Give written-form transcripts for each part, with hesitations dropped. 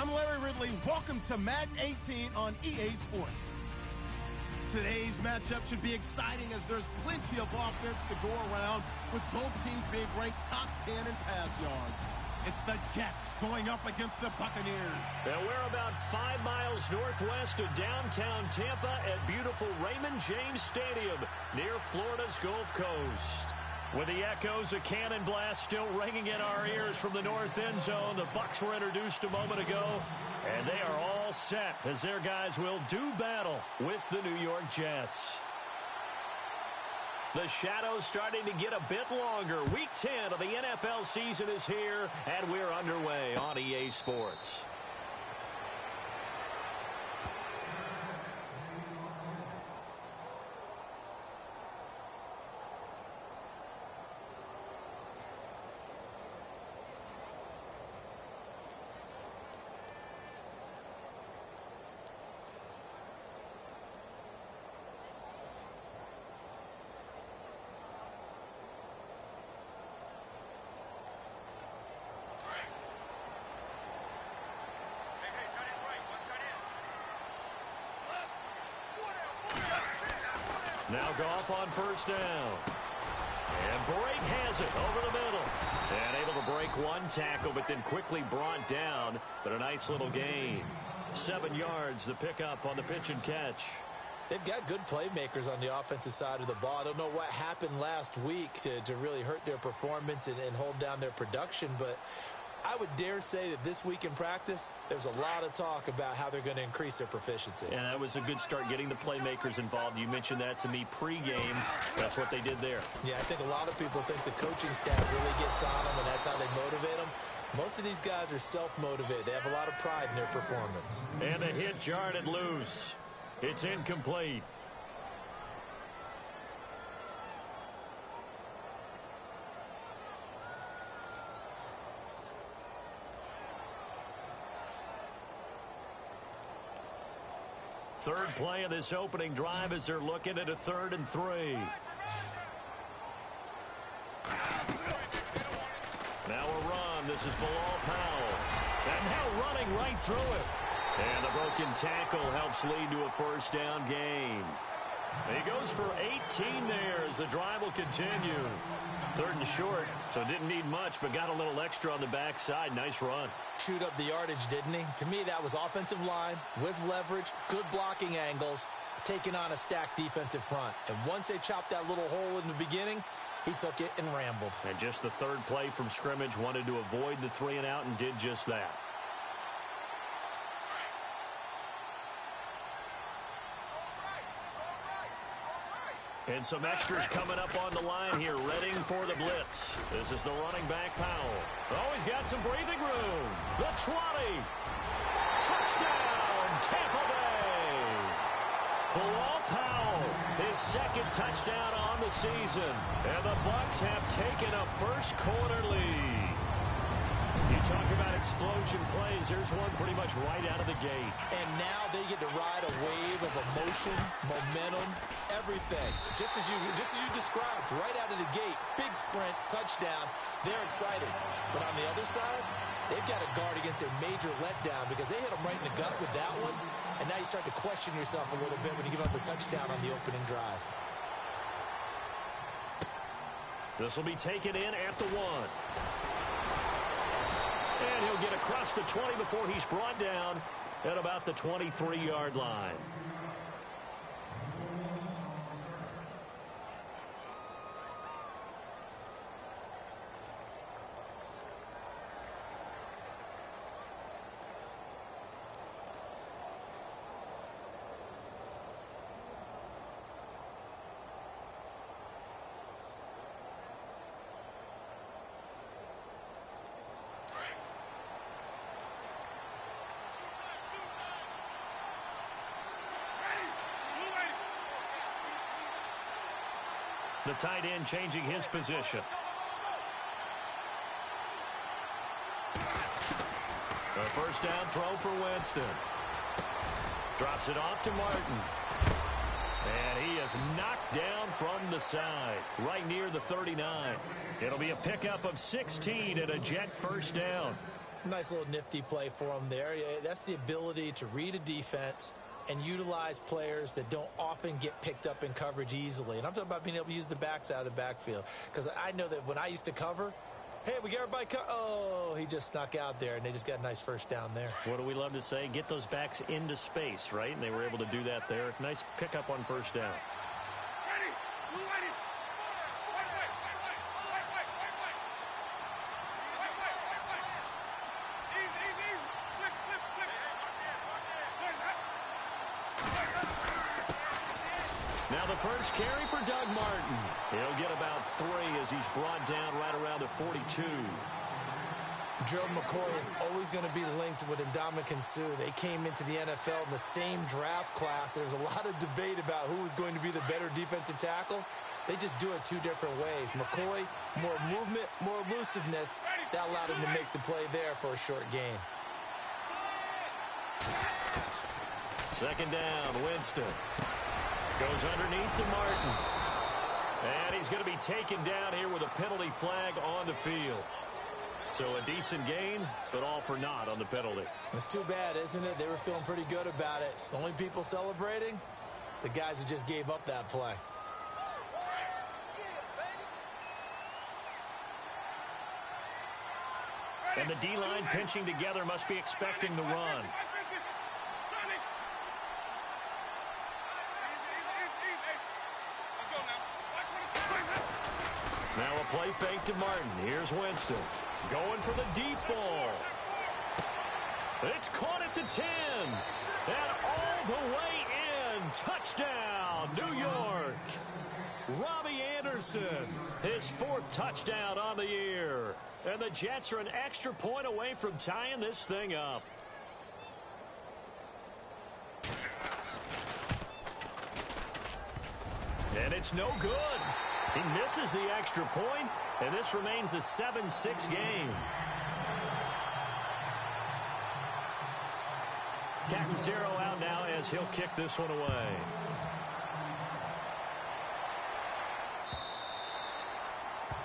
I'm Larry Ridley. Welcome to Madden 18 on EA Sports. Today's matchup should be exciting as there's plenty of offense to go around, with both teams being ranked top 10 in pass yards. It's the Jets going up against the Buccaneers. And we're about 5 miles northwest of downtown Tampa at beautiful Raymond James Stadium near Florida's Gulf Coast. With the echoes of cannon blast still ringing in our ears from the north end zone, the Bucs were introduced a moment ago, and they are all set as their guys will do battle with the New York Jets. The shadow's starting to get a bit longer. Week 10 of the NFL season is here, and we're underway on EA Sports. Now Goff on first down. And Brake has it over the middle. And able to break one tackle, but then quickly brought down. But a nice little gain. 7 yards, the pickup on the pitch and catch. They've got good playmakers on the offensive side of the ball. I don't know what happened last week to really hurt their performance and hold down their production, but I would dare say that this week in practice, there's a lot of talk about how they're going to increase their proficiency. And that was a good start getting the playmakers involved. You mentioned that to me pregame. That's what they did there. Yeah, I think a lot of people think the coaching staff really gets on them, and that's how they motivate them. Most of these guys are self-motivated. They have a lot of pride in their performance. And a hit jarred it loose. It's incomplete. Third play of this opening drive as they're looking at a 3rd and 3. Now a run. This is Bilal Powell. And now running right through it. And the broken tackle helps lead to a first down gain. He goes for 18 there as the drive will continue. 3rd and short, so didn't need much, but got a little extra on the backside. Nice run. Chewed up the yardage, didn't he? To me, that was offensive line with leverage, good blocking angles, taking on a stacked defensive front. And once they chopped that little hole in the beginning, he took it and rambled. And just the 3rd play from scrimmage, wanted to avoid the 3 and out and did just that. And some extras coming up on the line here, readying for the blitz. This is the running back, Powell. Oh, he's got some breathing room. The 20. Touchdown, Tampa Bay. Bilal Powell, his 2nd touchdown on the season. And the Bucs have taken a first quarter lead. You talk about explosion plays. Here's one pretty much right out of the gate. And now they get to ride a wave of emotion, momentum, everything. Just as you described, right out of the gate, big sprint, touchdown. They're excited. But on the other side, they've got to guard against a major letdown because they hit them right in the gut with that one. And now you start to question yourself a little bit when you give up a touchdown on the opening drive. This will be taken in at the 1. And he'll get across the 20 before he's brought down at about the 23-yard line. The tight end changing his position. A first down throw for Winston. Drops it off to Martin. And he is knocked down from the side, right near the 39. It'll be a pickup of 16 and a Jet first down. Nice little nifty play for him there. That's the ability to read a defense and utilize players that don't often get picked up in coverage easily. And I'm talking about being able to use the backs out of the backfield. Because I know that when I used to cover, hey, we got everybody oh, he just snuck out there, and they just got a nice first down there. What do we love to say? Get those backs into space, right? And they were able to do that there. Nice pickup on first down. Now the first carry for Doug Martin. He'll get about 3 as he's brought down right around the 42. Joe McCoy is always going to be linked with Ndamukong Suh. They came into the NFL in the same draft class. There was a lot of debate about who was going to be the better defensive tackle. They just do it 2 different ways. McCoy, more movement, more elusiveness. That allowed him to make the play there for a short gain. Second down, Winston. Goes underneath to Martin. And he's going to be taken down here with a penalty flag on the field. So a decent gain, but all for naught on the penalty. It's too bad, isn't it? They were feeling pretty good about it. The only people celebrating, the guys who just gave up that play. And the D-line pinching together must be expecting the run. Now a play fake to Martin. Here's Winston. Going for the deep ball. It's caught at the 10. And all the way in. Touchdown, New York. Robbie Anderson, his 4th touchdown on the year. And the Jets are an extra point away from tying this thing up. And it's no good. He misses the extra point, and this remains a 7-6 game. Catanzaro out now as he'll kick this one away.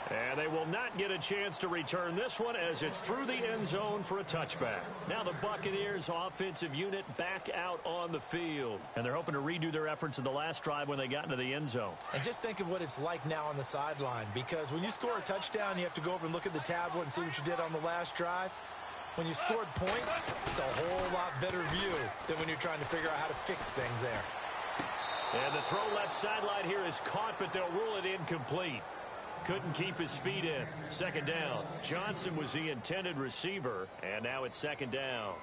And they will not get a chance to return this one as it's through the end zone for a touchback. Now the Buccaneers offensive unit back out on the field. And they're hoping to redo their efforts in the last drive when they got into the end zone. And just think of what it's like now on the sideline, because when you score a touchdown, you have to go over and look at the tablet and see what you did on the last drive. When you scored points, it's a whole lot better view than when you're trying to figure out how to fix things there. And the throw left sideline here is caught, but they'll rule it incomplete. Couldn't keep his feet in. Second down. Johnson was the intended receiver, and now it's second down.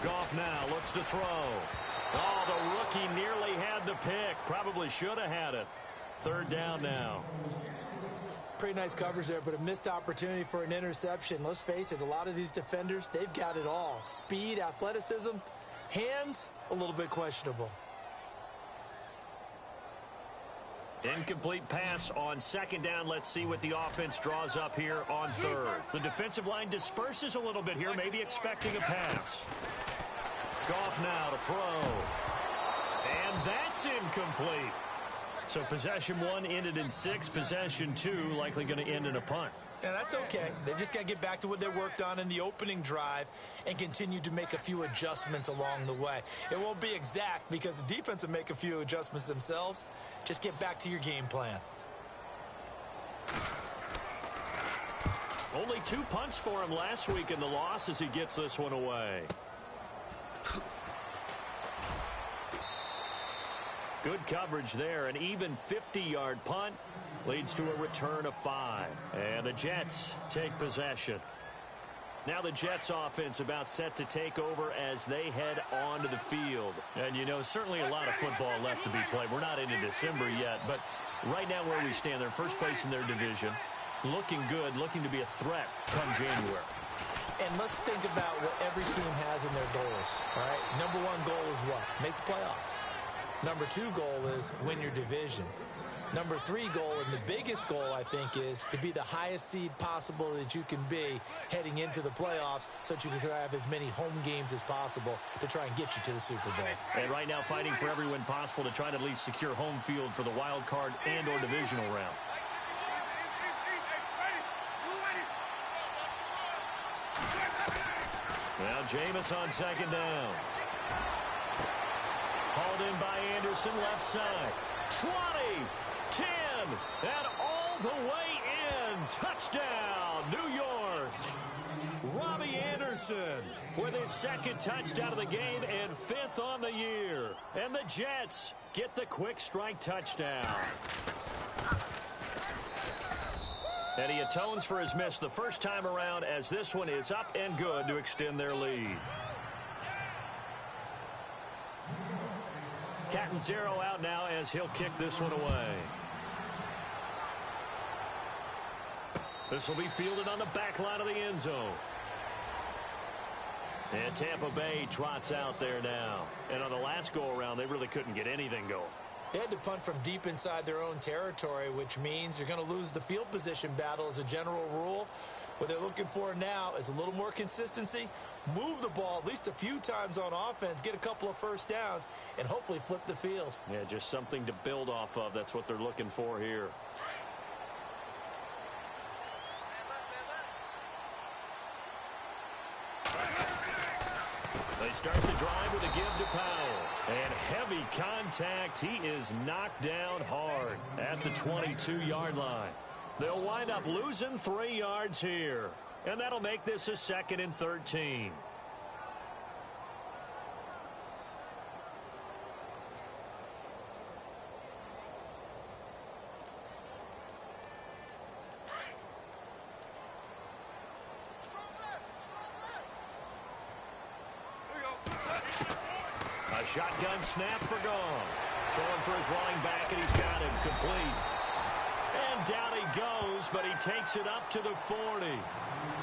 Goff now looks to throw. Oh, the rookie nearly had the pick. Probably should have had it. Third down now. Pretty nice coverage there, but a missed opportunity for an interception. Let's face it, a lot of these defenders, they've got it all. Speed, athleticism, hands, a little bit questionable. Incomplete pass on second down. Let's see what the offense draws up here on third. The defensive line disperses a little bit here, maybe expecting a pass. Goff now to throw. And that's incomplete. So possession 1 ended in 6. Possession 2 likely going to end in a punt. And that's okay. They just got to get back to what they worked on in the opening drive and continue to make a few adjustments along the way. It won't be exact because the defense will make a few adjustments themselves. Just get back to your game plan. Only 2 punts for him last week in the loss as he gets this one away. Good coverage there. An even 50-yard punt leads to a return of 5. And the Jets take possession. Now the Jets offense about set to take over as they head onto the field. And, you know, certainly a lot of football left to be played. We're not into December yet, but right now where we stand, they're first place in their division. Looking good, looking to be a threat come January. And let's think about what every team has in their goals, all right? Number 1 goal is what? Make the playoffs. Number 2 goal is win your division. Number 3 goal, and the biggest goal, I think, is to be the highest seed possible that you can be heading into the playoffs so that you can have as many home games as possible to try and get you to the Super Bowl. And right now fighting for every win possible to try to at least secure home field for the wild card and or divisional round. Now Jameis on second down. Hauled in by Anderson, left side. 20, 10, and all the way in. Touchdown, New York. Robbie Anderson with his second touchdown of the game and 5th on the year. And the Jets get the quick strike touchdown. And he atones for his miss the first time around, as this one is up and good to extend their lead. Catanzaro out now as he'll kick this one away. This will be fielded on the back line of the end zone. And Tampa Bay trots out there now. And on the last go-around, they really couldn't get anything going. They had to punt from deep inside their own territory, which means you're going to lose the field position battle as a general rule. What they're looking for now is a little more consistency, move the ball at least a few times on offense, get a couple of first downs, and hopefully flip the field. Yeah, just something to build off of. That's what they're looking for here. They start the drive with a give to Powell. And heavy contact. He is knocked down hard at the 22-yard line. They'll wind up losing 3 yards here. And that'll make this a 2nd and 13. A shotgun snap for Goff. Throwing for his running back, and he's got him complete. And down he goes, but he takes it up to the 40.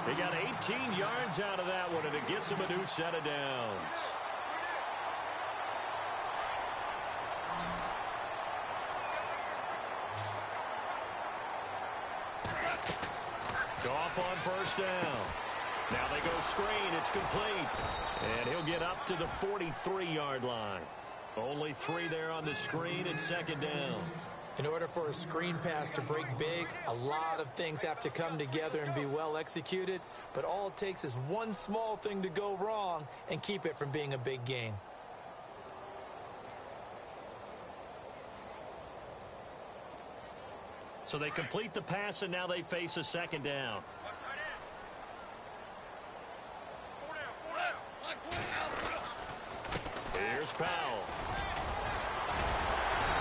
He got 18 yards out of that one, and it gets him a new set of downs. Goff on first down. Now they go screen. It's complete. And he'll get up to the 43-yard line. Only 3 there on the screen and 2nd down. In order for a screen pass to break big, a lot of things have to come together and be well executed. But all it takes is one small thing to go wrong and keep it from being a big game. So they complete the pass, and now they face a 2nd down. Here's Powell.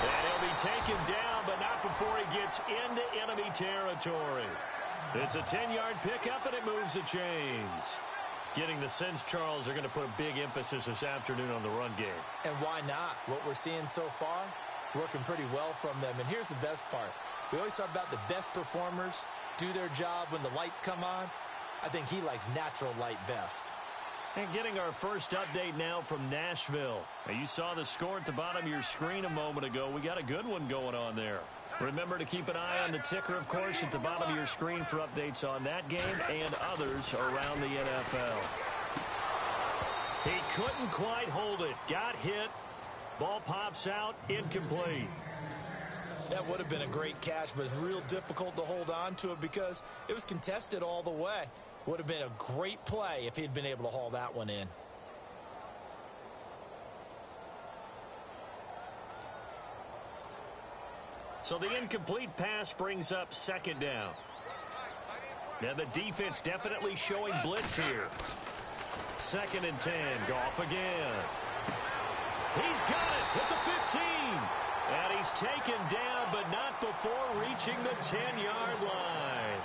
And he'll be taken down, but not before he gets into enemy territory. It's a 10-yard pickup, and it moves the chains. Getting the sense, Charles, they're going to put a big emphasis this afternoon on the run game. And why not? What we're seeing so far is working pretty well from them. And here's the best part. We always talk about the best performers do their job when the lights come on. I think he likes natural light best. And getting our first update now from Nashville. Now, you saw the score at the bottom of your screen a moment ago. We got a good one going on there. Remember to keep an eye on the ticker, of course, at the bottom of your screen for updates on that game and others around the NFL. He couldn't quite hold it. Got hit. Ball pops out. Incomplete. That would have been a great catch, but it's real difficult to hold on to it because it was contested all the way. Would have been a great play if he'd been able to haul that one in. So the incomplete pass brings up 2nd down. Now the defense definitely showing blitz here. 2nd and 10. Goff again. He's got it at the 15. And he's taken down, but not before reaching the 10-yard line.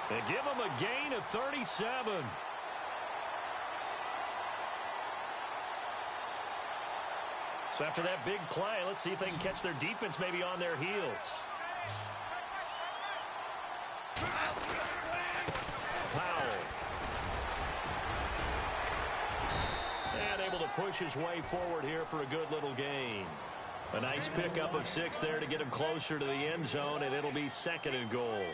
They give him a gain of 37. So after that big play, let's see if they can catch their defense maybe on their heels. Powell. And able to push his way forward here for a good little gain. A nice pickup of 6 there to get him closer to the end zone, and it'll be 2nd and goal.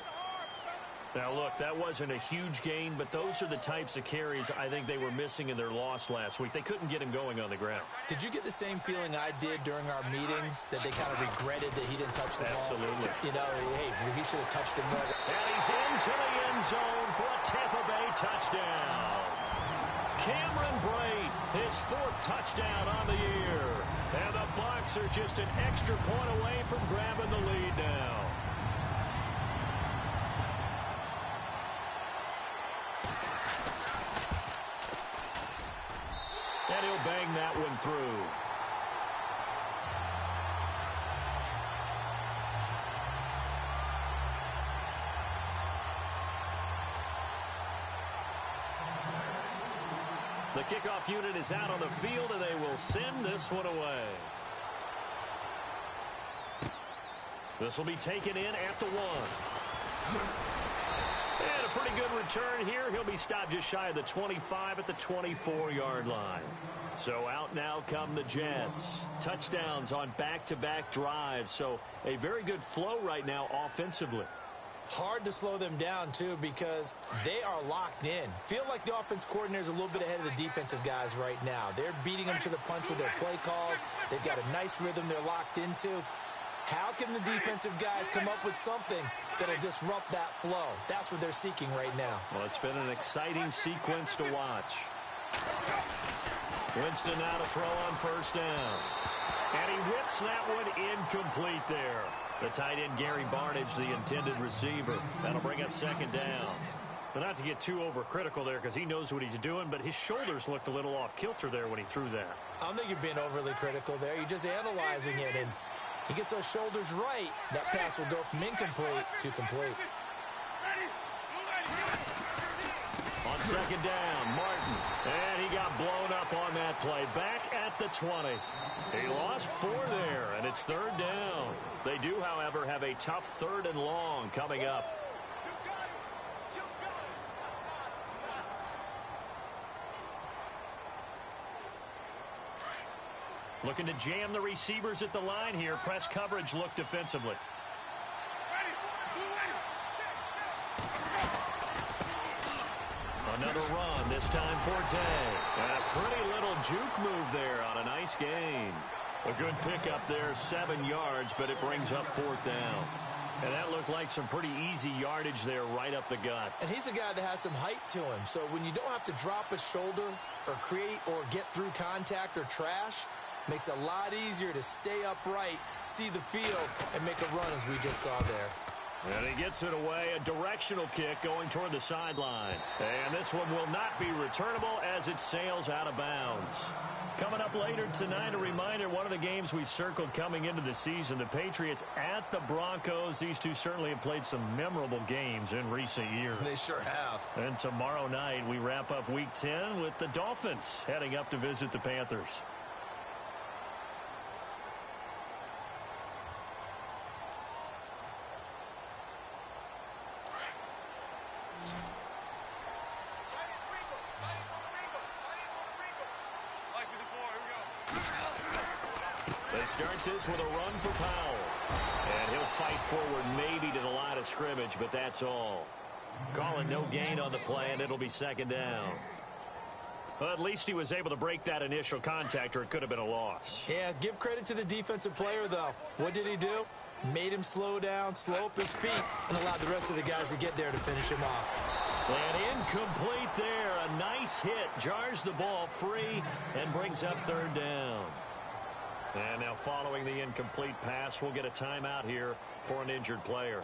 Now, look, that wasn't a huge gain, but those are the types of carries I think they were missing in their loss last week. They couldn't get him going on the ground. Did you get the same feeling I did during our meetings, that they kind of regretted that he didn't touch the ball? Absolutely. You know, hey, he should have touched it more. And he's into the end zone for a Tampa Bay touchdown. Cameron Brate, his 4th touchdown on the year. And the Bucs are just an extra point away from grabbing the lead now. And he'll bang that one through. The kickoff unit is out on the field, and they will send this one away. This will be taken in at the 1. And a pretty good return here. He'll be stopped just shy of the 25 at the 24-yard line. So out now come the Jets. Touchdowns on back-to-back drives. So a very good flow right now offensively. Hard to slow them down, too, because they are locked in. Feel like the offense coordinator is a little bit ahead of the defensive guys right now. They're beating them to the punch with their play calls. They've got a nice rhythm they're locked into. How can the defensive guys come up with something that'll disrupt that flow? That's what they're seeking right now. Well, it's been an exciting sequence to watch. Winston now to throw on 1st down. And he whips that one incomplete there. The tight end, Gary Barnidge, the intended receiver. That'll bring up 2nd down. But not to get too overcritical there because he knows what he's doing, but his shoulders looked a little off kilter there when he threw that. I don't think you're being overly critical there. You're just analyzing it, and he gets those shoulders right. That pass will go from incomplete to complete. On 2nd down, Martin. And he got blown up on that play. Back at the 20. He lost 4 there, and it's 3rd down. They do, however, have a tough 3rd and long coming up. Looking to jam the receivers at the line here. Press coverage look defensively. Another run, this time Forte. And a pretty little juke move there on a nice gain. A good pickup there, 7 yards, but it brings up 4th down. And that looked like some pretty easy yardage there right up the gut. And he's a guy that has some height to him. So when you don't have to drop a shoulder or create or get through contact or trash, makes it a lot easier to stay upright, see the field, and make a run as we just saw there. And he gets it away, a directional kick going toward the sideline. And this one will not be returnable as it sails out of bounds. Coming up later tonight, a reminder, one of the games we circled coming into the season, the Patriots at the Broncos. These two certainly have played some memorable games in recent years. They sure have. And tomorrow night, we wrap up Week 10 with the Dolphins heading up to visit the Panthers. They start this with a run for Powell. And he'll fight forward maybe to the line of scrimmage, but that's all. Calling no gain on the play, and it'll be 2nd down. Well, at least he was able to break that initial contact, or it could have been a loss. Yeah, give credit to the defensive player, though. What did he do? Made him slow down, slow up his feet, and allowed the rest of the guys to get there to finish him off. And incomplete there. A nice hit. Jars the ball free and brings up 3rd down. And now following the incomplete pass, we'll get a timeout here for an injured player.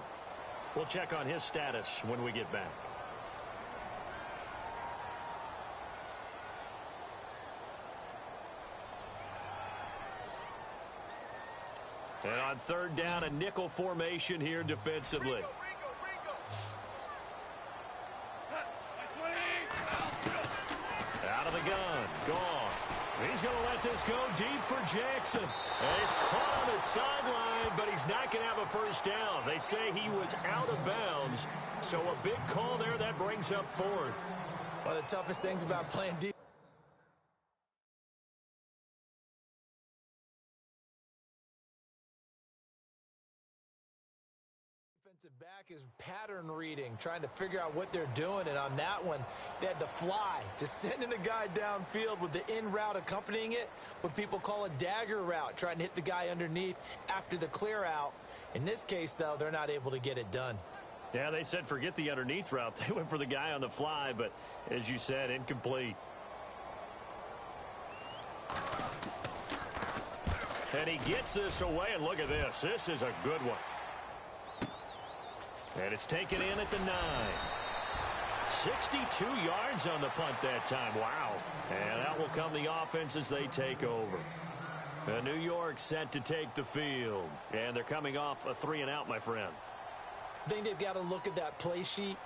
We'll check on his status when we get back. And on 3rd down, a nickel formation here defensively. Out of the gun. Gone. He's going to let this go deep for Jackson. And he's caught on the sideline, but he's not going to have a first down. They say he was out of bounds. So a big call there that brings up 4th. One of the toughest things about playing defense defensive back is pattern reading, trying to figure out what they're doing. And on that one, they had the fly, just sending a guy downfield with the in route accompanying it, what people call a dagger route, trying to hit the guy underneath after the clear out. In this case, though, they're not able to get it done. Yeah, they said forget the underneath route. They went for the guy on the fly, but as you said, incomplete. And he gets this away, and look at this. This is a good one. And it's taken in at the 9. 62 yards on the punt that time. Wow. And out will come the offense as they take over. New York set to take the field. And they're coming off a 3-and-out, my friend. I think they've got to look at that play sheet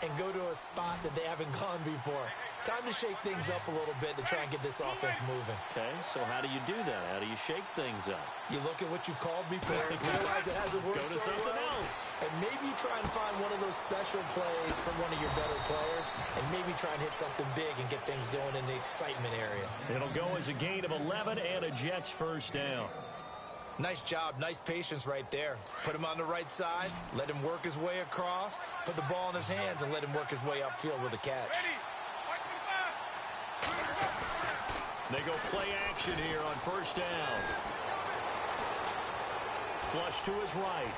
and go to a spot that they haven't gone before. Time to shake things up a little bit to try and get this offense moving. Okay, so how do you do that? How do you shake things up? You look at what you've called before, realize it hasn't worked Go to something else. and maybe try and find one of those special plays from one of your better players, and maybe try and hit something big and get things going in the excitement area. It'll go as a gain of 11 and a Jets first down. Nice job, nice patience right there. Put him on the right side, let him work his way across, put the ball in his hands, and let him work his way upfield with a catch. They go play action here on first down. Flush to his right.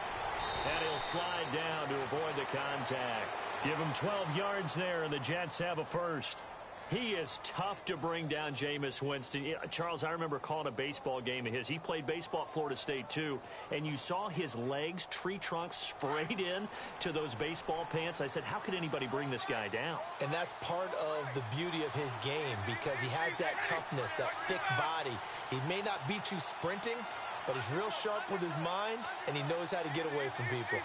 And he'll slide down to avoid the contact. Give him 12 yards there, and the Jets have a first. He is tough to bring down, Jameis Winston. Charles, I remember calling a baseball game of his. He played baseball at Florida State, too, and you saw his legs, tree trunks sprayed in to those baseball pants. I said, how could anybody bring this guy down? And that's part of the beauty of his game because he has that toughness, that thick body. He may not beat you sprinting, but he's real sharp with his mind, and he knows how to get away from people.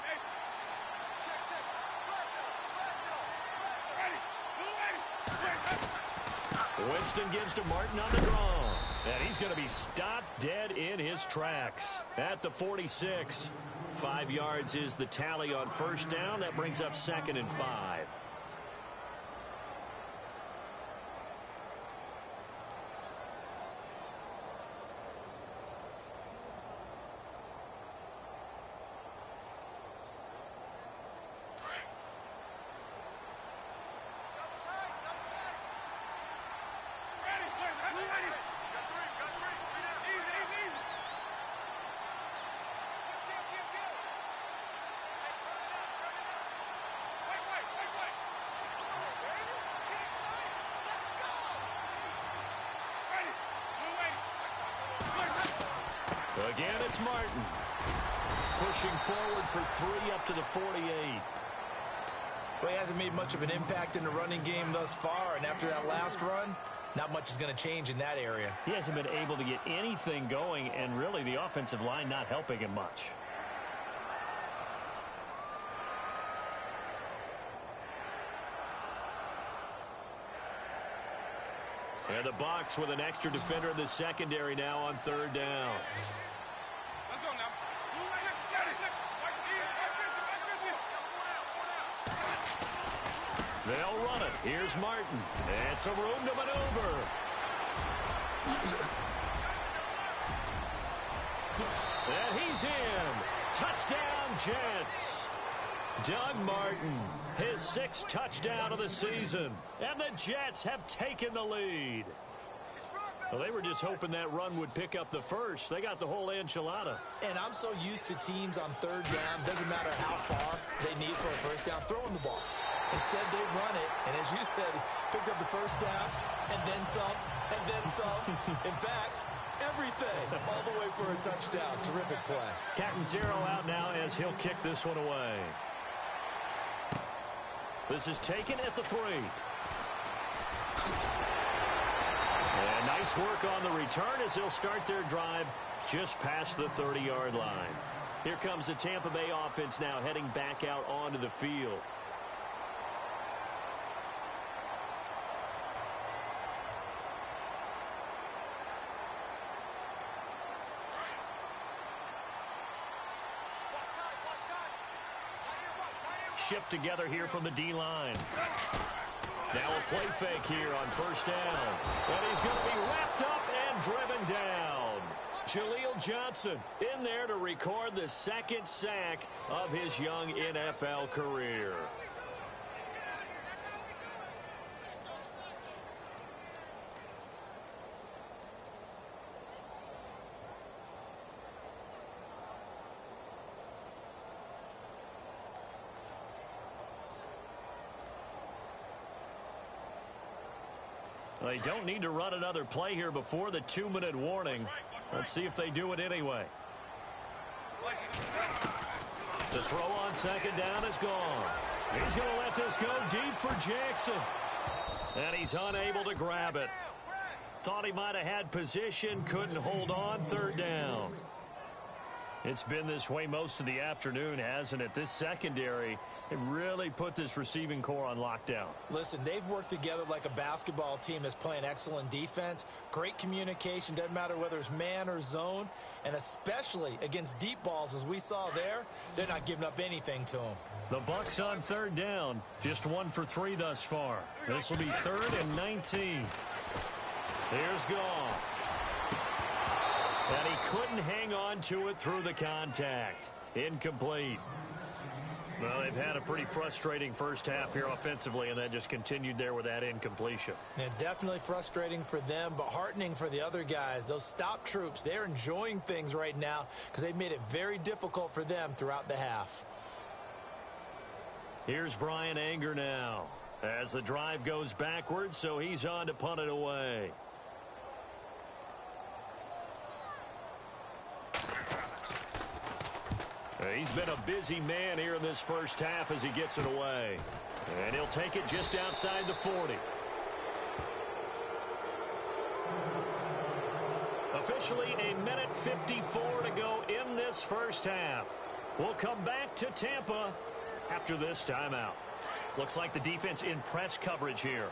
Winston gives to Martin on the draw. And he's going to be stopped dead in his tracks at the 46. 5 yards is the tally on first down. That brings up 2nd and 5. Again, it's Martin. Pushing forward for 3 up to the 48. Well, he hasn't made much of an impact in the running game thus far, and after that last run, not much is going to change in that area. He hasn't been able to get anything going, and really the offensive line not helping him much. And the Bucs with an extra defender in the secondary now on third down. They'll run it. Here's Martin. And some room to maneuver. And he's in. Touchdown, Jets. Doug Martin, his 6th touchdown of the season. And the Jets have taken the lead. Well, they were just hoping that run would pick up the first. They got the whole enchilada. And I'm so used to teams on third down, doesn't matter how far they need for a first down, throwing the ball. Instead, they run it, and as you said, picked up the first down, and then some, and then some. In fact, everything, all the way for a touchdown. Terrific play. Captain Zero out now as he'll kick this one away. This is taken at the 3. And nice work on the return as they'll start their drive just past the 30-yard line. Here comes the Tampa Bay offense now heading back out onto the field. Shift together here from the D-line. Now a play fake here on first down. And he's going to be wrapped up and driven down. Jaleel Johnson in there to record the second sack of his young NFL career. They don't need to run another play here before the 2-minute warning. Let's see if they do it anyway. The throw on second down is gone. He's going to let this go deep for Jackson. And he's unable to grab it. Thought he might have had position, couldn't hold on, third down. It's been this way most of the afternoon, hasn't it? This secondary, it really put this receiving core on lockdown. Listen, they've worked together like a basketball team that's playing excellent defense. Great communication, doesn't matter whether it's man or zone. And especially against deep balls, as we saw there, they're not giving up anything to them. The Bucs on third down, just 1 for 3 thus far. This will be 3rd and 19. Here's Goff. And he couldn't hang on to it through the contact. Incomplete. Well, they've had a pretty frustrating first half here offensively, and that just continued there with that incompletion. Yeah, definitely frustrating for them, but heartening for the other guys. Those stop troops, they're enjoying things right now because they've made it very difficult for them throughout the half. Here's Brian Anger now as the drive goes backwards, so he's on to punt it away. He's been a busy man here in this first half as he gets it away. And he'll take it just outside the 40. Officially a minute 54 to go in this first half. We'll come back to Tampa after this timeout. Looks like the defense in press coverage here.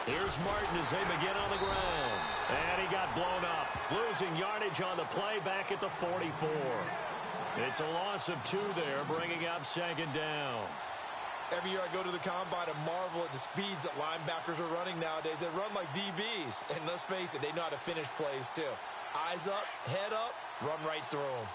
Here's Martin as they begin on the ground. And he got blown up. Losing yardage on the play back at the 44. It's a loss of 2 there, bringing up second down. Every year I go to the combine and marvel at the speeds that linebackers are running nowadays. They run like DBs. And let's face it, they know how to finish plays too. Eyes up, head up, run right through them.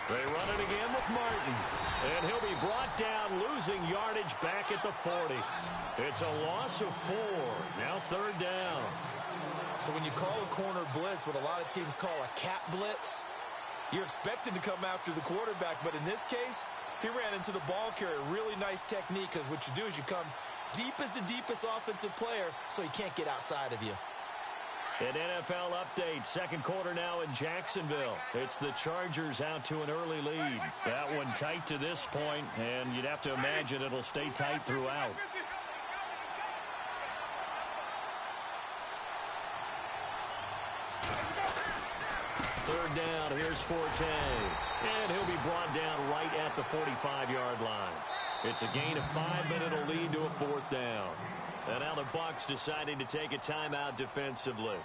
They run it again with Martin. And he'll be brought down, losing yardage back at the 40. It's a loss of 4. Now third down. So when you call a corner blitz, what a lot of teams call a cat blitz, you're expected to come after the quarterback. But in this case, he ran into the ball carrier. Really nice technique, because what you do is you come deep as the deepest offensive player so he can't get outside of you. An NFL update. Second quarter now in Jacksonville. It's the Chargers out to an early lead. That one tight to this point, and you'd have to imagine it'll stay tight throughout. Third down, here's Forte. And he'll be brought down right at the 45-yard line. It's a gain of 5, but it'll lead to a 4th down. And now the Bucs deciding to take a timeout defensively.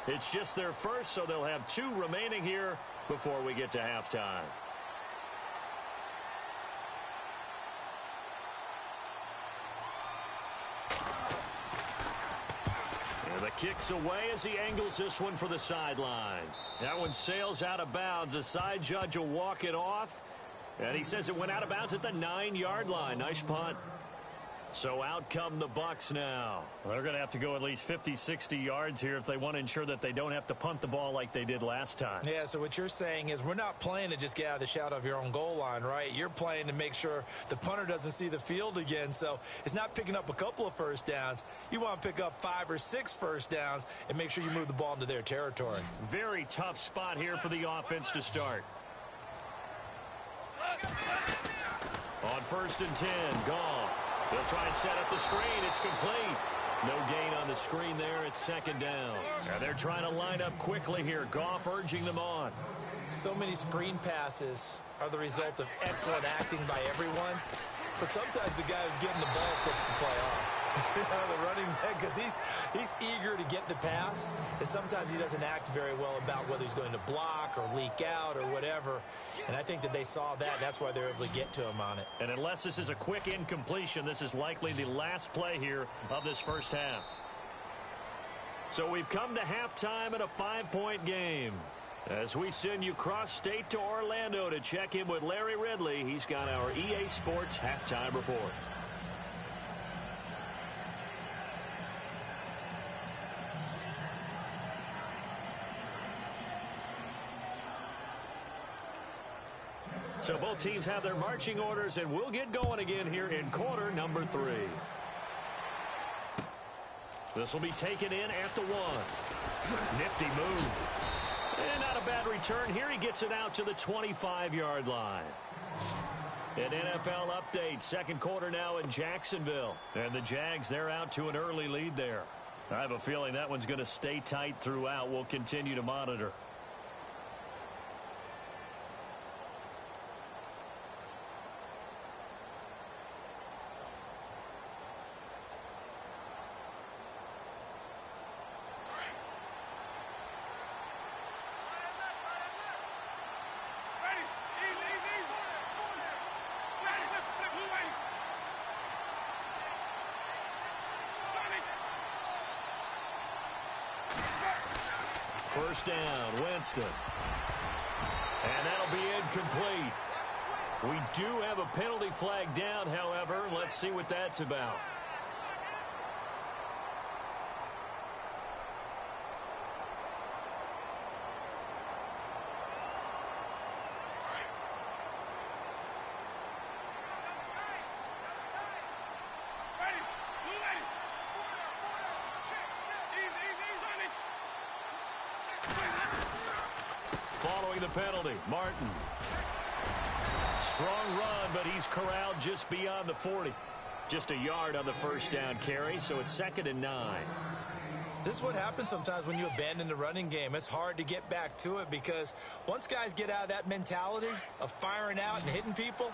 It's just their first, so they'll have 2 remaining here before we get to halftime. And the kick's away as he angles this one for the sideline. That one sails out of bounds. The side judge will walk it off. And he says it went out of bounds at the 9-yard line. Nice punt. So out come the Bucs now. They're going to have to go at least 50, 60 yards here if they want to ensure that they don't have to punt the ball like they did last time. Yeah, so what you're saying is we're not playing to just get out of the shadow of your own goal line, right? You're playing to make sure the punter doesn't see the field again. So it's not picking up a couple of first downs. You want to pick up 5 or 6 first downs and make sure you move the ball into their territory. Very tough spot here for the offense to start. On 1st and 10, Goff. They'll try and set up the screen. It's complete. No gain on the screen there. It's second down. And they're trying to line up quickly here. Goff urging them on. So many screen passes are the result of excellent acting by everyone. But sometimes the guy who's getting the ball takes the play off. The running back, because he's eager to get the pass, and sometimes he doesn't act very well about whether he's going to block or leak out or whatever. And I think that they saw that. That's why they're able to get to him on it. And unless this is a quick incompletion, this is likely the last play here of this first half. So we've come to halftime in a 5-point game. As we send you cross-state to Orlando to check in with Larry Ridley, he's got our EA Sports halftime report. So both teams have their marching orders, and we'll get going again here in quarter number 3. This will be taken in at the 1. Nifty move. And not a bad return here. He gets it out to the 25-yard line. An NFL update. Second quarter now in Jacksonville. And the Jags, they're out to an early lead there. I have a feeling that one's going to stay tight throughout. We'll continue to monitor. First down, Winston. And that'll be incomplete. We do have a penalty flag down, however. Let's see what that's about. Following the penalty, Martin. Strong run, but he's corralled just beyond the 40. Just a yard on the first down carry, so it's 2nd and 9. This is what happens sometimes when you abandon the running game. It's hard to get back to it because once guys get out of that mentality of firing out and hitting people,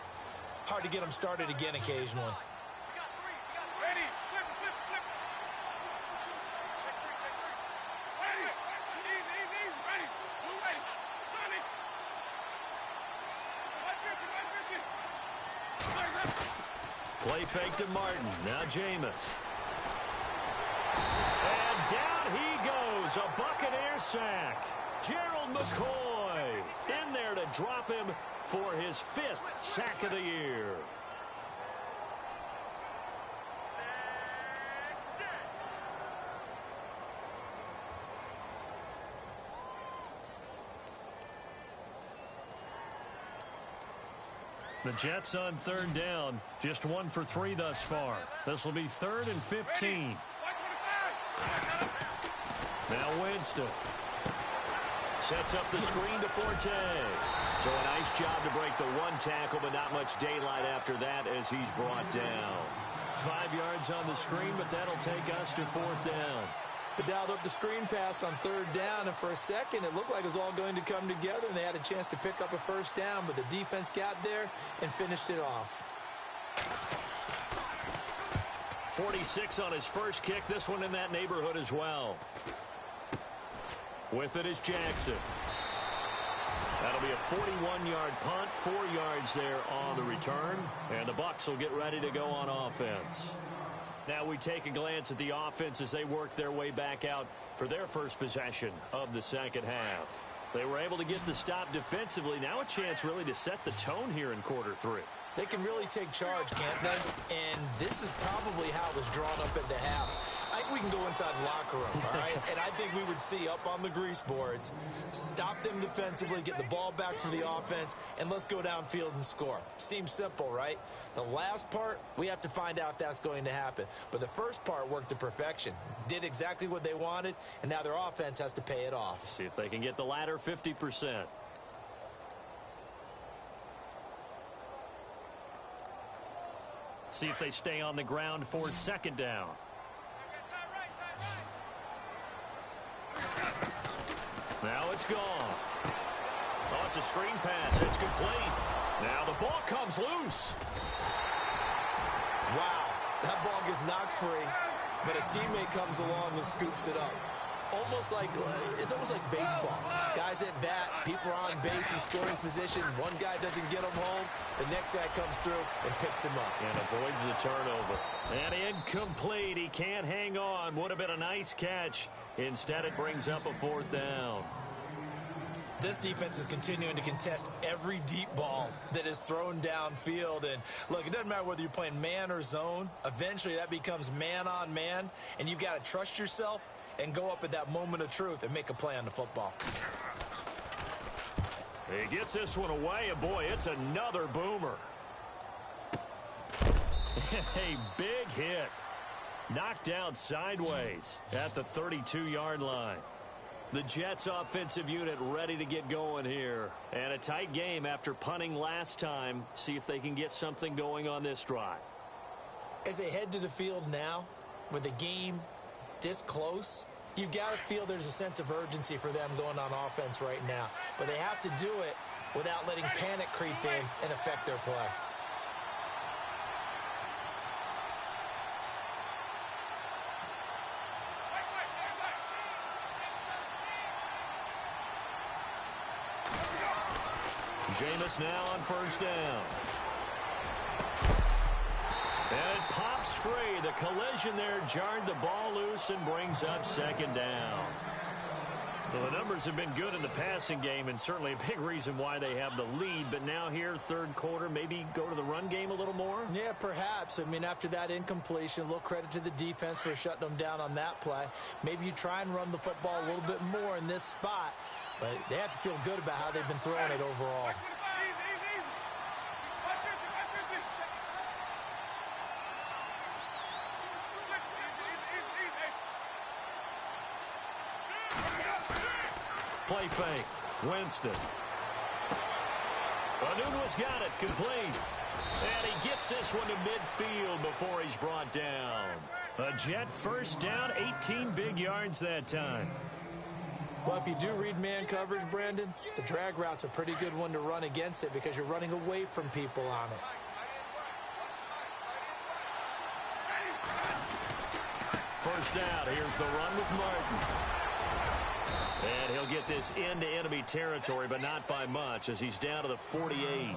hard to get them started again occasionally. Play fake to Martin. Now Jameis. And down he goes. A Buccaneer sack. Gerald McCoy in there to drop him for his 5th sack of the year. The Jets on 3rd down, just 1 for 3 thus far. This will be 3rd and 15. Now Winston sets up the screen to Forte. So a nice job to break the 1 tackle, but not much daylight after that as he's brought down. 5 yards on the screen, but that'll take us to 4th down. They dialed up the screen pass on 3rd down, and for a second it looked like it was all going to come together, and they had a chance to pick up a first down, but the defense got there and finished it off. 46 on his first kick, this one in that neighborhood as well. With it is Jackson. That'll be a 41-yard punt, 4 yards there on the return, and the Bucs will get ready to go on offense. Now we take a glance at the offense as they work their way back out for their first possession of the second half. They were able to get the stop defensively. Now a chance really to set the tone here in quarter 3. They can really take charge, can't they? And this is probably how it was drawn up at the half. I think we can go inside the locker room, all right? And I think we would see up on the grease boards, stop them defensively, get the ball back for the offense, and let's go downfield and score. Seems simple, right? The last part, we have to find out if that's going to happen. But the first part worked to perfection. Did exactly what they wanted, and now their offense has to pay it off. See if they can get the latter 50%. See if they stay on the ground for 2nd down. Now it's gone. Oh, it's a screen pass. It's complete. Now the ball comes loose. Wow. That ball gets knocked free, but a teammate comes along and scoops it up. It's almost like baseball. Guys at bat, people are on base in scoring position. One guy doesn't get him home. The next guy comes through and picks him up. And avoids the turnover. And incomplete. He can't hang on. Would have been a nice catch. Instead, it brings up a 4th down. This defense is continuing to contest every deep ball that is thrown downfield. And, look, it doesn't matter whether you're playing man or zone. Eventually, that becomes man on man. And you've got to trust yourself and go up at that moment of truth and make a play on the football. He gets this one away, and boy, it's another boomer. A big hit. Knocked down sideways at the 32-yard line. The Jets offensive unit ready to get going here. And a tight game after punting last time. See if they can get something going on this drive. As they head to the field now, with the game this close, you've got to feel there's a sense of urgency for them going on offense right now. But they have to do it without letting panic creep in and affect their play. Jameis now on 1st down. And it pops free. The collision there jarred the ball loose and brings up 2nd down. Well, the numbers have been good in the passing game and certainly a big reason why they have the lead. But now here, 3rd quarter, maybe go to the run game a little more? Yeah, perhaps. I mean, after that incompletion, a little credit to the defense for shutting them down on that play. Maybe you try and run the football a little bit more in this spot. But they have to feel good about how they've been throwing it overall. Play fake. Winston. Anunwa's got it. Complete. And he gets this one to midfield before he's brought down. A Jet 1st down, 18 big yards that time. Well, if you do read man coverage, Brandon, the drag route's a pretty good one to run against it because you're running away from people on it. 1st down. Here's the run with Martin. And he'll get this into enemy territory, but not by much as he's down to the 48.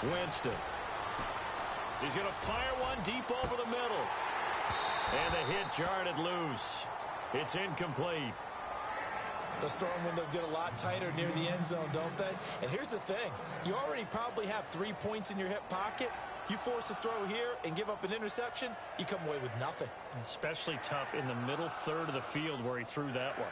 Winston. He's going to fire one deep over the middle. And the hit jarred it loose. It's incomplete. Those throwing windows get a lot tighter near the end zone, don't they? And here's the thing. You already probably have 3 points in your hip pocket. You force a throw here and give up an interception, you come away with nothing. Especially tough in the middle third of the field where he threw that one.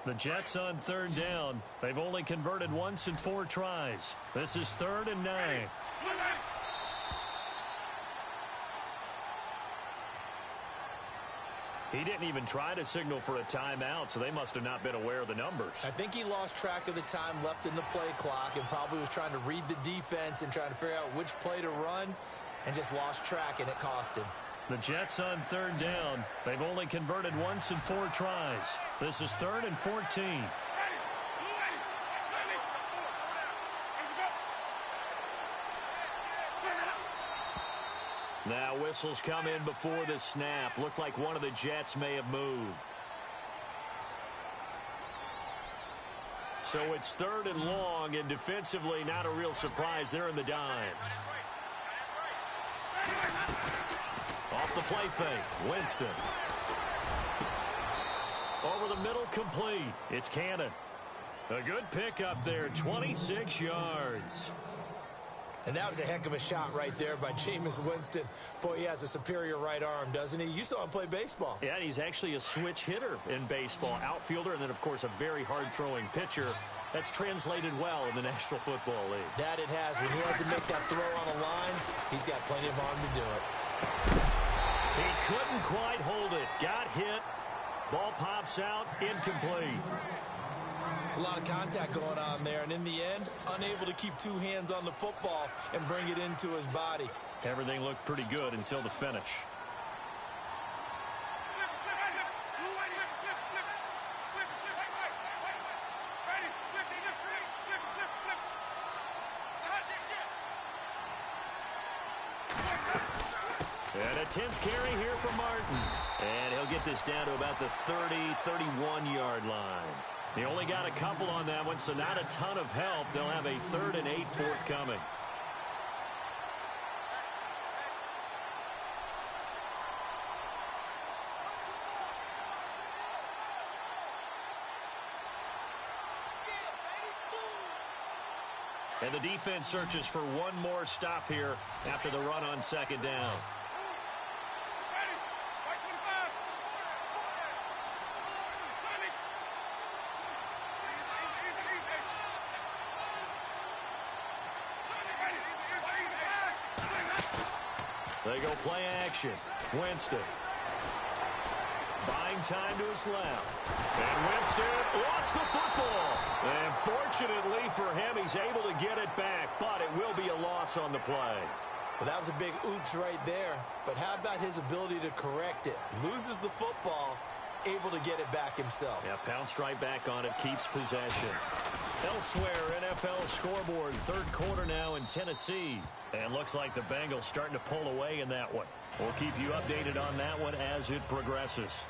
The Jets on 3rd down. They've only converted once in 4 tries. This is 3rd and 9. He didn't even try to signal for a timeout, so they must have not been aware of the numbers. I think he lost track of the time left in the play clock and probably was trying to read the defense and trying to figure out which play to run and just lost track, and it cost him. The Jets on 3rd down. They've only converted once in 4 tries. This is 3rd and 14. Now whistles come in before the snap. Looked like one of the Jets may have moved. So it's 3rd and long, and defensively not a real surprise. They're in the dime. Off the play fake, Winston. Over the middle, complete. It's Cannon. A good pickup there, 26 yards. And that was a heck of a shot right there by Jameis Winston. Boy, he has a superior right arm, doesn't he? You saw him play baseball. Yeah, and he's actually a switch hitter in baseball. Outfielder, and then, of course, a very hard-throwing pitcher. That's translated well in the National Football League. That it has. When he has to make that throw on a line, he's got plenty of arm to do it. He couldn't quite hold it. Got hit. Ball pops out. Incomplete. It's a lot of contact going on there, and in the end, unable to keep two hands on the football and bring it into his body. Everything looked pretty good until the finish. And a 10th carry here for Martin. And he'll get this down to about the 30, 31-yard line. They only got a couple on that one, so not a ton of help. They'll have a 3rd and 8 forthcoming. And the defense searches for one more stop here after the run on 2nd down. They go play action. Winston. Buying time to his left. And Winston lost the football. And fortunately for him, he's able to get it back, but it will be a loss on the play. Well, that was a big oops right there. But how about his ability to correct it? Loses the football, able to get it back himself. Yeah, pounced right back on it, keeps possession. Elsewhere, NFL scoreboard, 3rd quarter now in Tennessee. And looks like the Bengals starting to pull away in that one. We'll keep you updated on that one as it progresses.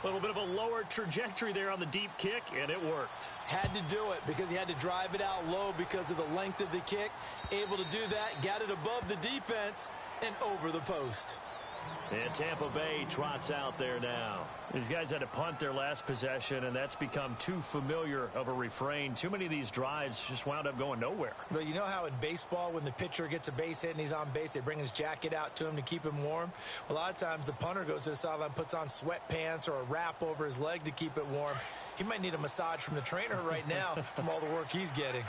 A little bit of a lower trajectory there on the deep kick, and it worked. Had to do it because he had to drive it out low because of the length of the kick. Able to do that, got it above the defense and over the post. And Tampa Bay trots out there now. These guys had to punt their last possession, and that's become too familiar of a refrain. Too many of these drives just wound up going nowhere. But you know how in baseball, when the pitcher gets a base hit and he's on base, they bring his jacket out to him to keep him warm? Well, a lot of times the punter goes to the sideline, puts on sweatpants or a wrap over his leg to keep it warm. He might need a massage from the trainer right now from all the work he's getting.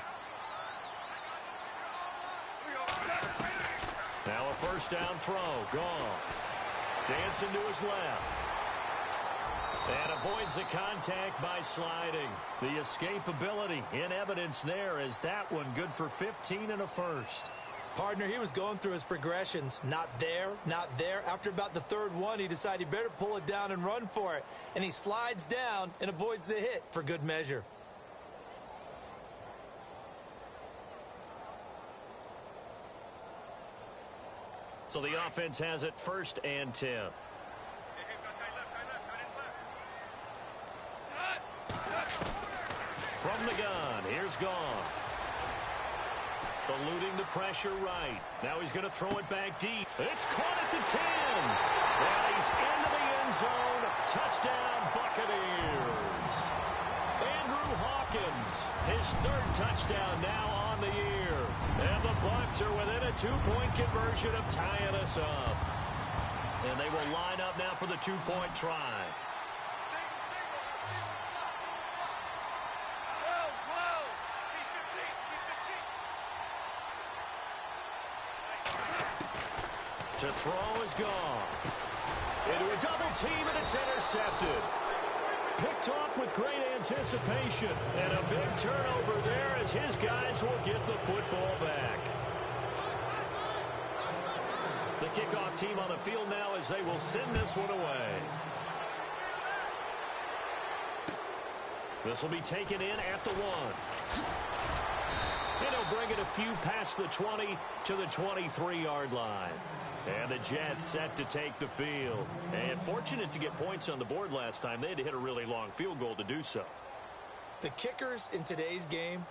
Now a 1st down throw. Gone. Dancing to his left. And avoids the contact by sliding. The escapability in evidence there as that one good for 15 and a 1st. Partner, he was going through his progressions. Not there, not there. After about the 3rd one, he decided he better pull it down and run for it. And he slides down and avoids the hit for good measure. So the offense has it 1st and 10. From the gun, here's Goff. Eluding the pressure right. Now he's going to throw it back deep. It's caught at the 10. And he's into the end zone. Touchdown, Buccaneers. Andrew Hawkins, his 3rd touchdown now on the year. And the Bucs are within a 2-point conversion of tying us up. And they will line up now for the 2-point try. To throw is gone. Into a double team, and it's intercepted. Picked off with great anticipation. And a big turnover there as his guys will get the football back. The kickoff team on the field now as they will send this one away. This will be taken in at the 1. And he'll bring it a few past the 20 to the 23-yard line. And the Jets set to take the field. And fortunate to get points on the board last time. They had to hit a really long field goal to do so. The kickers in today's game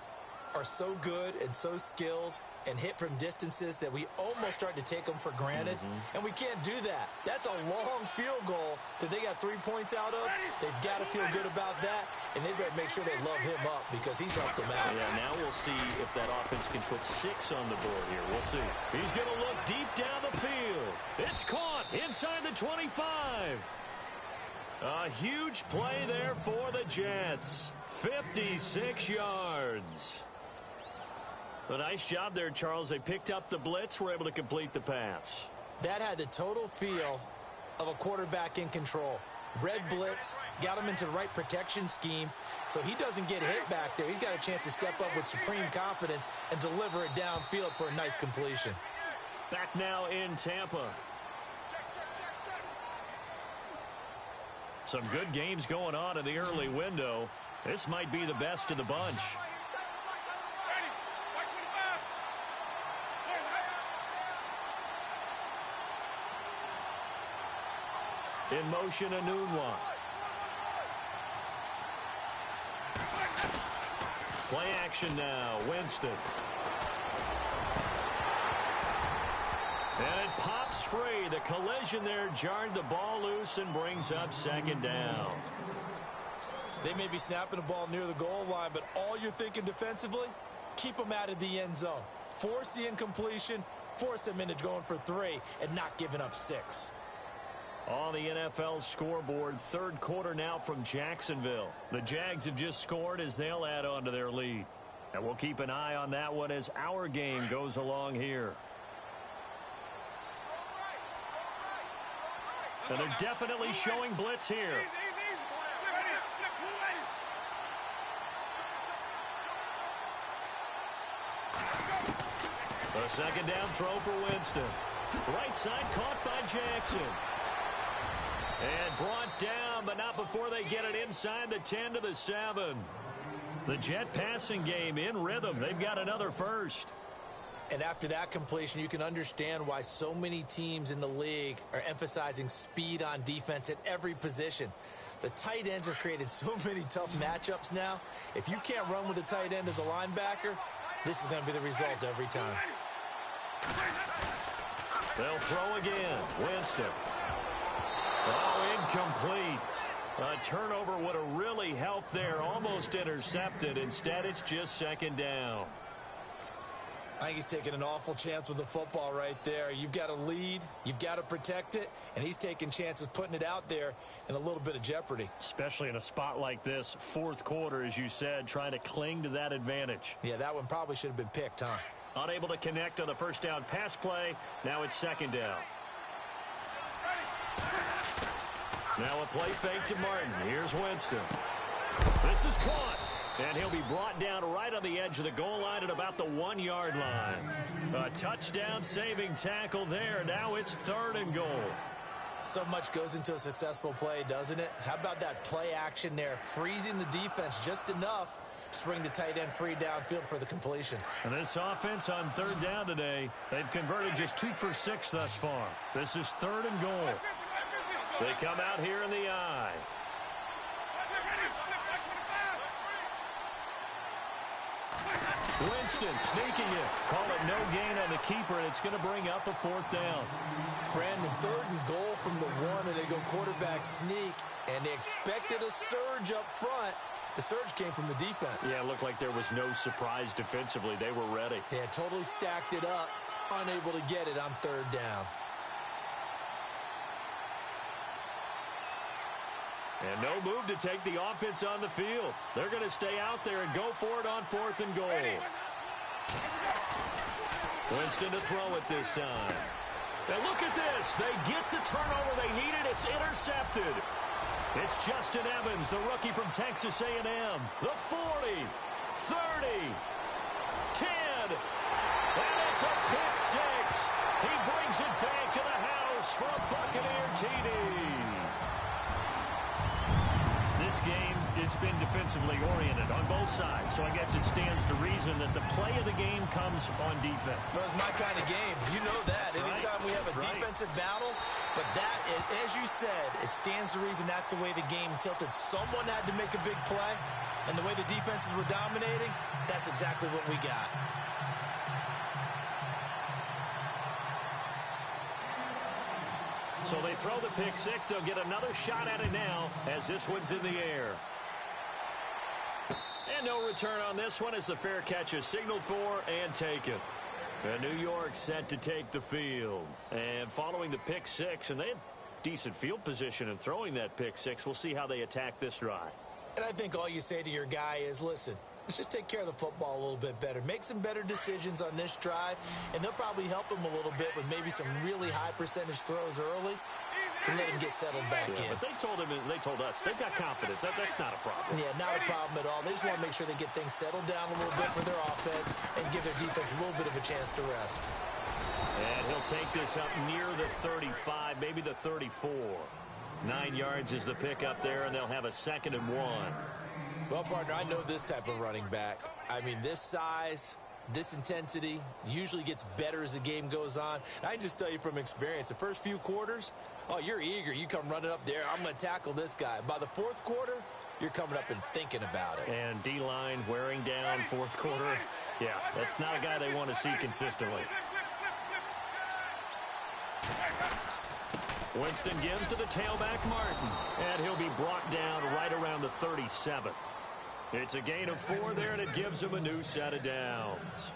are so good and so skilled and hit from distances that we almost start to take them for granted, and we can't do that. That's a long field goal that they got 3 points out of. They've got to feel good about that, and they better make sure they love him up because he's helped them out. Yeah, now we'll see if that offense can put 6 on the board here. We'll see. He's going to look deep down the field. It's caught inside the 25. A huge play there for the Jets. 56 yards. A nice job there, Charles. They picked up the blitz, were able to complete the pass. That had the total feel of a quarterback in control. Red blitz, got him into the right protection scheme, so he doesn't get hit back there. He's got a chance to step up with supreme confidence and deliver it downfield for a nice completion. Back now in Tampa. Some good games going on in the early window. This might be the best of the bunch. In motion, Anunwa. Play action now, Winston. And it pops free. The collision there jarred the ball loose and brings up second down. They may be snapping the ball near the goal line, but all you're thinking defensively, keep them out of the end zone. Force the incompletion, force them into going for 3, and not giving up 6. On the NFL scoreboard, third quarter now from Jacksonville. The Jags have just scored as they'll add on to their lead. And we'll keep an eye on that one as our game goes along here. And they're definitely showing blitz here. A second down throw for Winston. Right side caught by Jackson. And brought down, but not before they get it inside the 10 to the 7. The Jet passing game in rhythm. They've got another first. And after that completion, you can understand why so many teams in the league are emphasizing speed on defense at every position. The tight ends have created so many tough matchups now. If you can't run with a tight end as a linebacker, this is going to be the result every time. They'll throw again. Winston. Oh, incomplete. A turnover would have really helped there. Almost intercepted. Instead, it's just second down. I think he's taking an awful chance with the football right there. You've got to lead. You've got to protect it. And he's taking chances putting it out there in a little bit of jeopardy. Especially in a spot like this. Fourth quarter, as you said, trying to cling to that advantage. Yeah, that one probably should have been picked, huh? Unable to connect on the first down pass play. Now it's second down. Now a play fake to Martin. Here's Winston. This is caught. And he'll be brought down right on the edge of the goal line at about the 1-yard line. A touchdown saving tackle there. Now it's 3rd and goal. So much goes into a successful play, doesn't it? How about that play action there? Freezing the defense just enough to bring the tight end free downfield for the completion. And this offense on 3rd down today, they've converted just 2 for 6 thus far. This is 3rd and goal. They come out here in the eye. Winston sneaking it. Call it no gain on the keeper, and it's going to bring up a 4th down. Brandon, 3rd and goal from the 1, and they go quarterback sneak, and they expected a surge up front. The surge came from the defense. Yeah, it looked like there was no surprise defensively. They were ready. Yeah, totally stacked it up, unable to get it on 3rd down. And no move to take the offense on the field. They're going to stay out there and go for it on 4th and goal. Winston to throw it this time. And look at this. They get the turnover they needed. It's intercepted. It's Justin Evans, the rookie from Texas A&M. The 40, 30, 10. And it's a pick 6. He brings it back to the house for a Buccaneer TD. this game, it's been defensively oriented on both sides. So I guess it stands to reason that the play of the game comes on defense. So it's my kind of game. You know that. That's Anytime right. we have a defensive battle, but that, as you said, it stands to reason that's the way the game tilted. Someone had to make a big play, and the way the defenses were dominating, that's exactly what we got. So they throw the pick six. They'll get another shot at it now as this one's in the air. And no return on this one as the fair catch is signaled for and taken. And New York set to take the field. And following the pick six, and they had decent field position in throwing that pick six. We'll see how they attack this drive. And I think all you say to your guy is, listen, let's just take care of the football a little bit better. Make some better decisions on this drive, and they'll probably help him a little bit with maybe some really high percentage throws early to let him get settled back in. But they told us they've got confidence. That's not a problem. Yeah, not a problem at all. They just want to make sure they get things settled down a little bit for their offense and give their defense a little bit of a chance to rest. And he'll take this up near the 35, maybe the 34. 9 yards is the pick up there, and they'll have a 2nd and 1. Well, partner, I know this type of running back. I mean, this size, this intensity usually gets better as the game goes on. And I can just tell you from experience, the first few quarters, oh, you're eager. You come running up there, I'm going to tackle this guy. By the 4th quarter, you're coming up and thinking about it. And D-line wearing down 4th quarter. Yeah, that's not a guy they want to see consistently. Winston gives to the tailback, Martin. And he'll be brought down right around the 37. It's a gain of 4 there, and it gives him a new set of downs.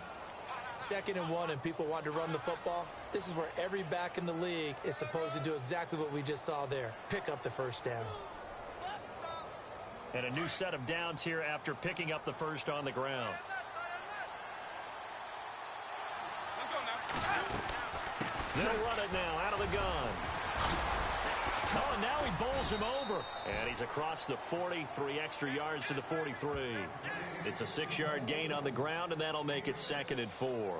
2nd and 1, and people want to run the football. This is where every back in the league is supposed to do exactly what we just saw there. Pick up the first down. And a new set of downs here after picking up the first on the ground. They'll run it now out of the gun. Oh, and now he bowls him over. And he's across the 40, 3 extra yards to the 43. It's a 6-yard gain on the ground, and that'll make it 2nd and 4.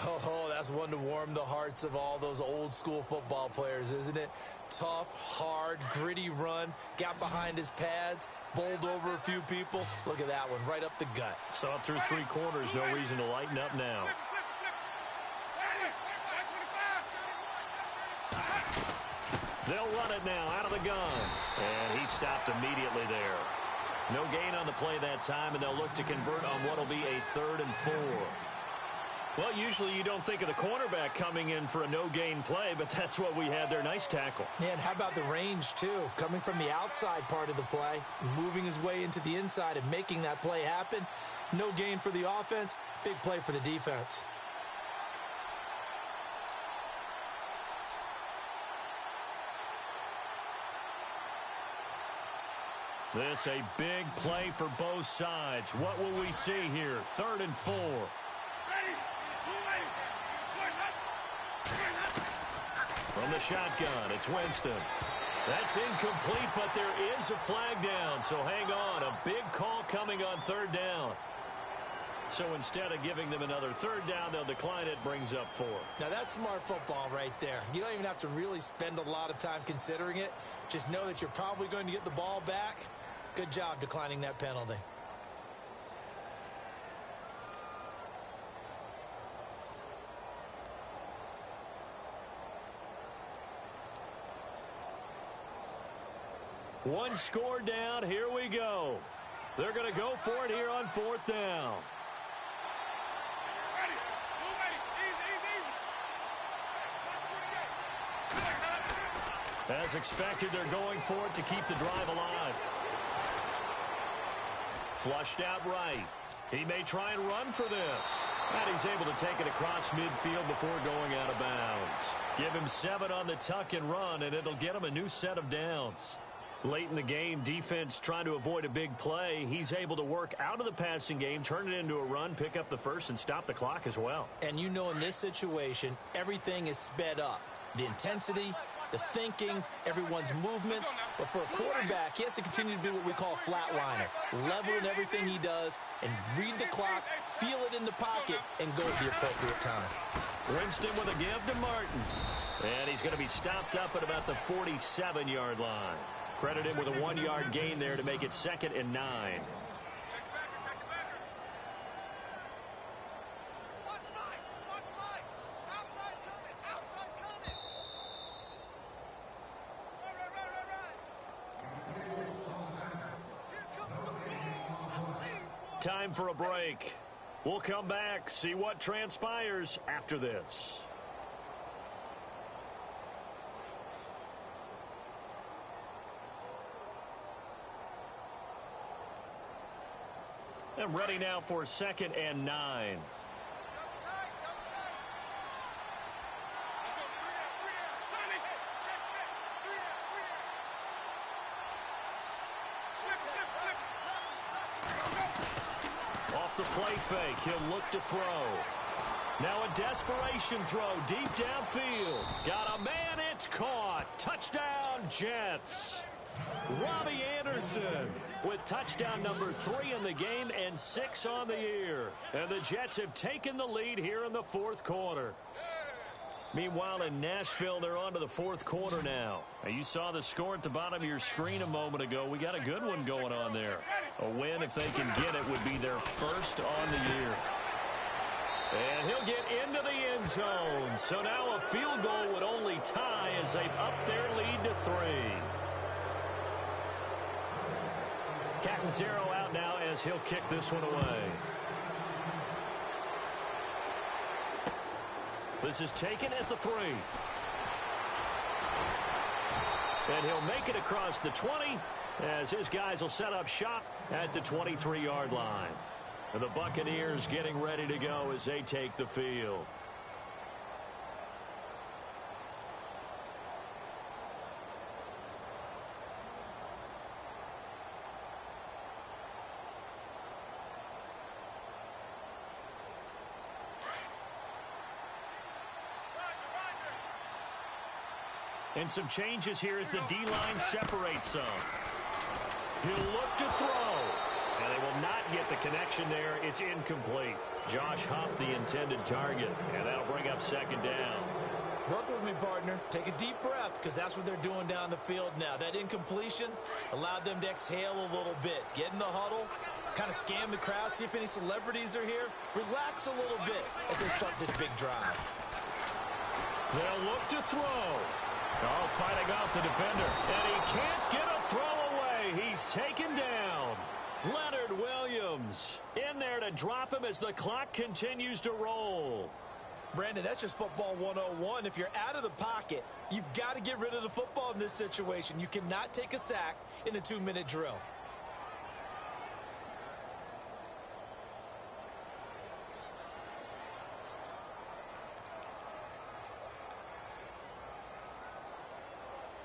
Oh, that's one to warm the hearts of all those old-school football players, isn't it? Tough, hard, gritty run, got behind his pads, bowled over a few people. Look at that one, right up the gut. So up through 3 quarters, no reason to lighten up now. They'll run it now out of the gun. And he stopped immediately there. No gain on the play that time, and they'll look to convert on what will be a 3rd and 4. Well, usually you don't think of the cornerback coming in for a no-gain play, but that's what we had there. Nice tackle. Man, how about the range, too? Coming from the outside part of the play, moving his way into the inside and making that play happen. No gain for the offense, big play for the defense. This a big play for both sides. What will we see here? 3rd and 4. From the shotgun, it's Winston. That's incomplete, but there is a flag down, so hang on. A big call coming on 3rd down. So instead of giving them another 3rd down, they'll decline it, brings up 4. Now, that's smart football right there. You don't even have to really spend a lot of time considering it. Just know that you're probably going to get the ball back. Good job declining that penalty. One score down. Here we go. They're going to go for it here on 4th down. As expected, they're going for it to keep the drive alive. Flushed out right. He may try and run for this. And he's able to take it across midfield before going out of bounds. Give him 7 on the tuck and run, and it'll get him a new set of downs. Late in the game, defense trying to avoid a big play. He's able to work out of the passing game, turn it into a run, pick up the first, and stop the clock as well. And you know in this situation, everything is sped up. The intensity, the thinking, everyone's movements. But for a quarterback, he has to continue to do what we call flatliner. Level in everything he does and read the clock, feel it in the pocket, and go at the appropriate time. Winston with a give to Martin. And he's going to be stopped up at about the 47-yard line. Credit him with a 1-yard gain there to make it 2nd and 9. Time for a break. We'll come back, see what transpires after this. And ready now for 2nd and 9. Off the play fake, he'll look to throw. Now a desperation throw deep downfield. Got a man, it's caught. Touchdown, Jets. Robbie Anderson with touchdown number 3 in the game and 6 on the year. And the Jets have taken the lead here in the 4th quarter. Meanwhile, in Nashville, they're on to the 4th quarter now. You saw the score at the bottom of your screen a moment ago. We got a good one going on there. A win, if they can get it, would be their first on the year. And he'll get into the end zone. So now a field goal would only tie as they've upped their lead to 3. Catanzaro out now as he'll kick this one away. This is taken at the 3. And he'll make it across the 20 as his guys will set up shop at the 23-yard line. And the Buccaneers getting ready to go as they take the field. And some changes here as the D-line separates some. He'll look to throw. And they will not get the connection there. It's incomplete. Josh Huff, the intended target. And that'll bring up 2nd down. Work with me, partner. Take a deep breath, because that's what they're doing down the field now. That incompletion allowed them to exhale a little bit. Get in the huddle, kind of scan the crowd, see if any celebrities are here. Relax a little bit as they start this big drive. They'll look to throw. Oh, fighting off the defender. And he can't get a throw away. He's taken down. Leonard Williams in there to drop him as the clock continues to roll. Brandon, that's just football 101. If you're out of the pocket, you've got to get rid of the football in this situation. You cannot take a sack in a 2-minute drill.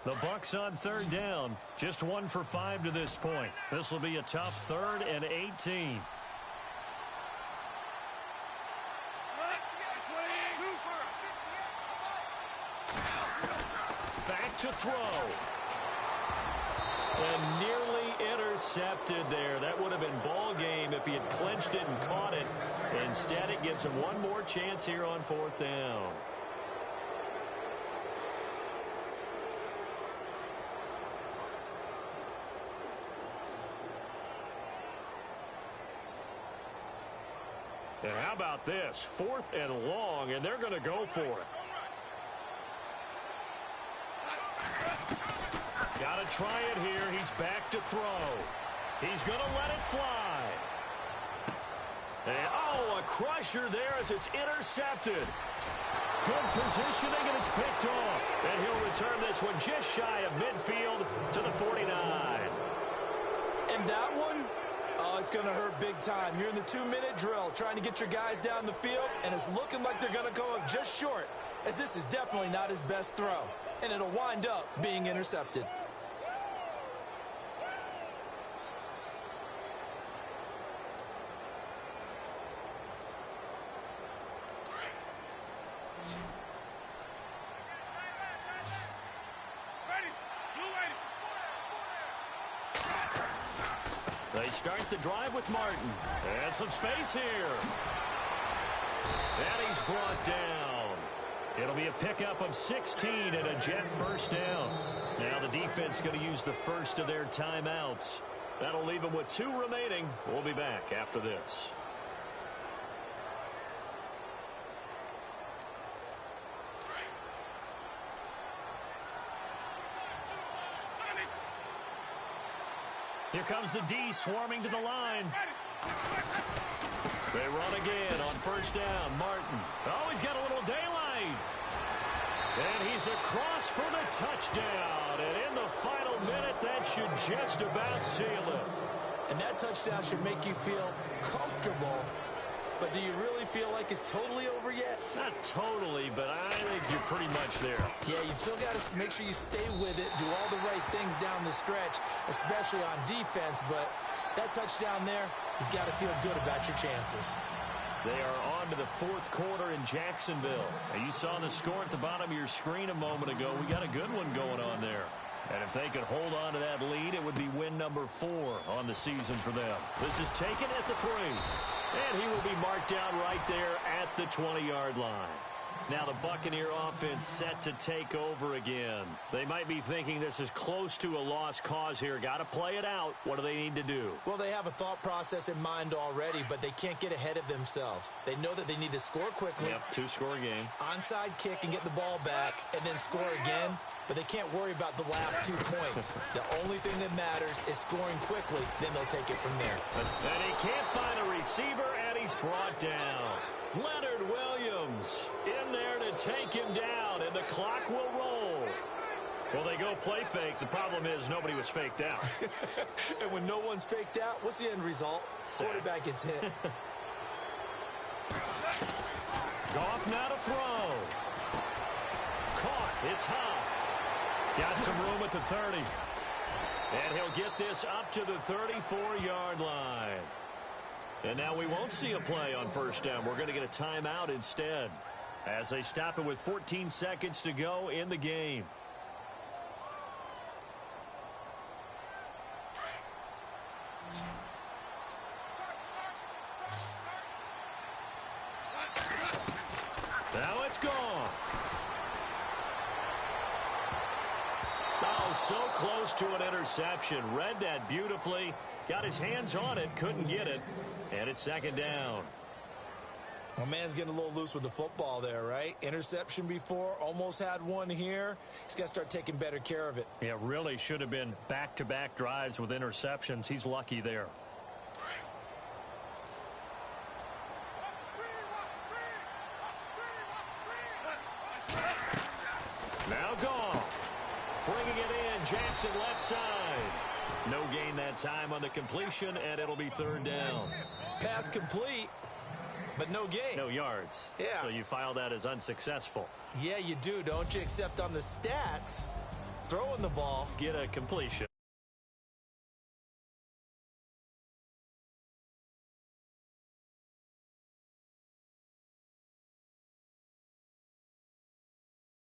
The Bucs on 3rd down. Just 1 for 5 to this point. This will be a tough 3rd and 18. Back to throw. And nearly intercepted there. That would have been ball game if he had clinched it and caught it. Instead, it gives him one more chance here on 4th down. And how about this? 4th and long, and they're going to go for it. Got to try it here. He's back to throw. He's going to let it fly. And, oh, a crusher there as it's intercepted. Good positioning, and it's picked off. And he'll return this one just shy of midfield to the 49. And that one? Oh, it's going to hurt big time. You're in the 2-minute drill trying to get your guys down the field, and it's looking like they're going to come up just short, as this is definitely not his best throw, and it'll wind up being intercepted. They start the drive with Martin. And some space here. And he's brought down. It'll be a pickup of 16 and a Jet first down. Now the defense going to use the first of their timeouts. That'll leave them with 2 remaining. We'll be back after this. Here comes the D swarming to the line. They run again on first down. Martin. Oh, he's got a little daylight. And he's across for the touchdown. And in the final minute, that should just about seal it. And that touchdown should make you feel comfortable. But do you really feel like it's totally over yet? Not totally, but I think you're pretty much there. Yeah, you've still got to make sure you stay with it, do all the right things down the stretch, especially on defense. But that touchdown there, you've got to feel good about your chances. They are on to the 4th quarter in Jacksonville. And you saw the score at the bottom of your screen a moment ago. We got a good one going on there. And if they could hold on to that lead, it would be win number 4 on the season for them. This is taken at the 3. And he will be marked down right there at the 20-yard line. Now the Buccaneer offense set to take over again. They might be thinking this is close to a lost cause here. Got to play it out. What do they need to do? Well, they have a thought process in mind already, but they can't get ahead of themselves. They know that they need to score quickly. Yep, 2-score game. Onside kick and get the ball back and then score again. But they can't worry about the last 2 points. The only thing that matters is scoring quickly. Then they'll take it from there. And he can't find a receiver, and he's brought down. Leonard Williams in there to take him down, and the clock will roll. Well, they go play fake. The problem is nobody was faked out. And when no one's faked out, what's the end result? Quarterback gets hit. Goff now to throw. Caught. It's Huff. Got some room at the 30. And he'll get this up to the 34-yard line. And now we won't see a play on first down. We're going to get a timeout instead as they stop it with 14 seconds to go in the game. Now it's gone. Oh, so close to an interception. Read that beautifully. Got his hands on it, couldn't get it. And it's second down. My man's getting a little loose with the football there, right? Interception before, almost had one here. He's got to start taking better care of it. Yeah, really should have been back-to-back drives with interceptions. He's lucky there. Now gone. Bringing it in, Jackson left side. No gain that time on the completion, and it'll be third down. Pass complete, but no gain. No yards. Yeah. So you file that as unsuccessful. Yeah, you do, don't you? Except on the stats, throwing the ball. Get a completion.